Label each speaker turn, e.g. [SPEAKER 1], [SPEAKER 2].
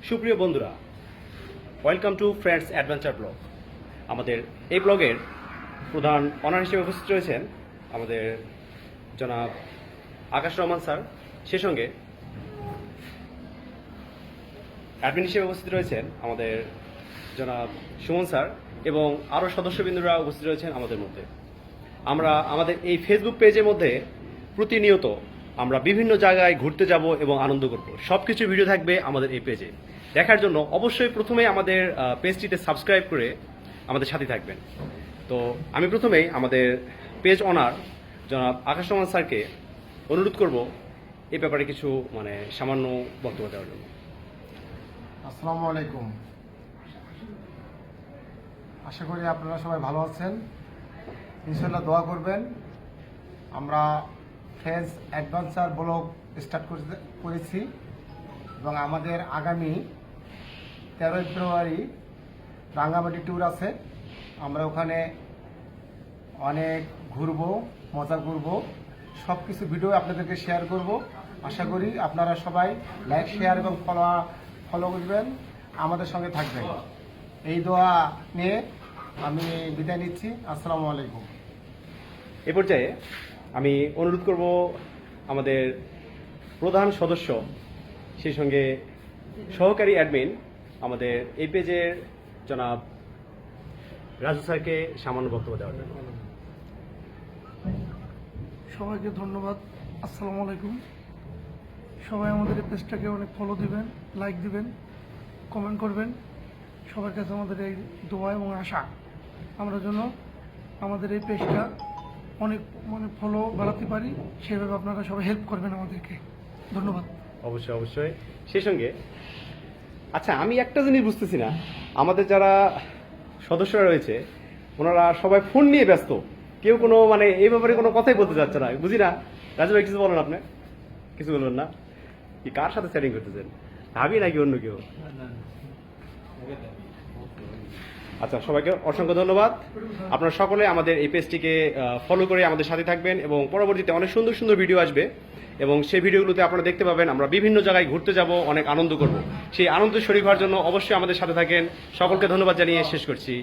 [SPEAKER 1] সুপ্রিয় বন্ধুরা, welcome to friends adventure blog. আমাদের এই ব্লগের প্রধান অনার হিসেবে উপস্থিত রয়েছেন আমাদের জনাব আকাশ রহমান স্যার, সেই সঙ্গে অ্যাডমিন হিসেবে উপস্থিত রয়েছেন আমাদের জনাব সুমন স্যার এবং আরও সদস্যবৃন্দরা উপস্থিত রয়েছেন আমাদের মধ্যে। আমরা আমাদের এই ফেসবুক পেজের মধ্যে প্রতিনিয়ত আমরা বিভিন্ন জায়গায় ঘুরতে যাব এবং আনন্দ করব। সব কিছু ভিডিও থাকবে আমাদের এই পেজে। দেখার জন্য অবশ্যই প্রথমে আমাদের পেজটিতে সাবস্ক্রাইব করে আমাদের সাথে থাকবেন। তো আমি প্রথমেই আমাদের পেজ অনার জনাব আকাশ রহমান স্যারকে অনুরোধ করব এই ব্যাপারে কিছু সামান্য বক্তব্য দেওয়ার জন্য।
[SPEAKER 2] আসসালামু আলাইকুম। আশা করি আপনারা সবাই ভালো আছেন, ইনশাল্লাহ দোয়া করবেন। আমরা ফ্রেন্ডস অ্যাডভেঞ্চার ব্লগ স্টার্ট করেছি এবং আমাদের আগামী 13 ফেব্রুয়ারি রাঙ্গামাটি ট্যুর আছে। আমরা ওখানে অনেক ঘুরবো, মজা করব, সব কিছু ভিডিও আপনাদেরকে শেয়ার করব। আশা করি আপনারা সবাই লাইক, শেয়ার এবং ফলো করবেন, আমাদের সঙ্গে থাকবেন। এই দোয়া নিয়ে আমি বিদায় নিচ্ছি। আসসালামু আলাইকুম।
[SPEAKER 1] এ পর্যায়ে আমি অনুরোধ করব আমাদের প্রধান সদস্য, সেই সঙ্গে সহকারী অ্যাডমিন আমাদের এই পেজের জনাব রাজু স্যারকে সামান্য বক্তব্য দেওয়ার জন্য।
[SPEAKER 3] সবাইকে ধন্যবাদ। আসসালামু আলাইকুম। সবাই আমাদের এই পেজটাকে অনেক ফলো দিবেন, লাইক দিবেন, কমেন্ট করবেন। সবার কাছে আমাদের এই দোয়া এবং আশা আমরা যেন আমাদের এই পেজটা অনেক ফলো বাড়াতে পারি, সেভাবে আপনারা সবাই হেল্প করবেন আমাদেরকে। ধন্যবাদ।
[SPEAKER 1] অবশ্যই অবশ্যই। সেই সঙ্গে আচ্ছা, আমি একটা জিনিস বুঝতেছি না, আমাদের যারা সদস্যরা রয়েছে ওনারা সবাই ফোন নিয়ে ব্যস্ত, কেউ কোনো এই ব্যাপারে কোনো কথাই বলতে যাচ্ছে না। বুঝি না, রাজু ভাই কিছু বলেন, আপনি কিছু বলবেন না? কি কার সাথে সেটিং করতেছেন, ভাবি নাকি অন্য কেউ? আচ্ছা, সবাইকে অসংখ্য ধন্যবাদ। আপনারা সকলে আমাদের এই পেজটিকে ফলো করে আমাদের সাথে থাকবেন এবং পরবর্তীতে অনেক সুন্দর সুন্দর ভিডিও আসবে এবং সেই ভিডিওগুলোতে আপনারা দেখতে পাবেন আমরা বিভিন্ন জায়গায় ঘুরতে যাব, অনেক আনন্দ করব। সেই আনন্দ শরীক হওয়ার জন্য অবশ্যই আমাদের সাথে থাকেন। সকলকে ধন্যবাদ জানিয়ে শেষ করছি।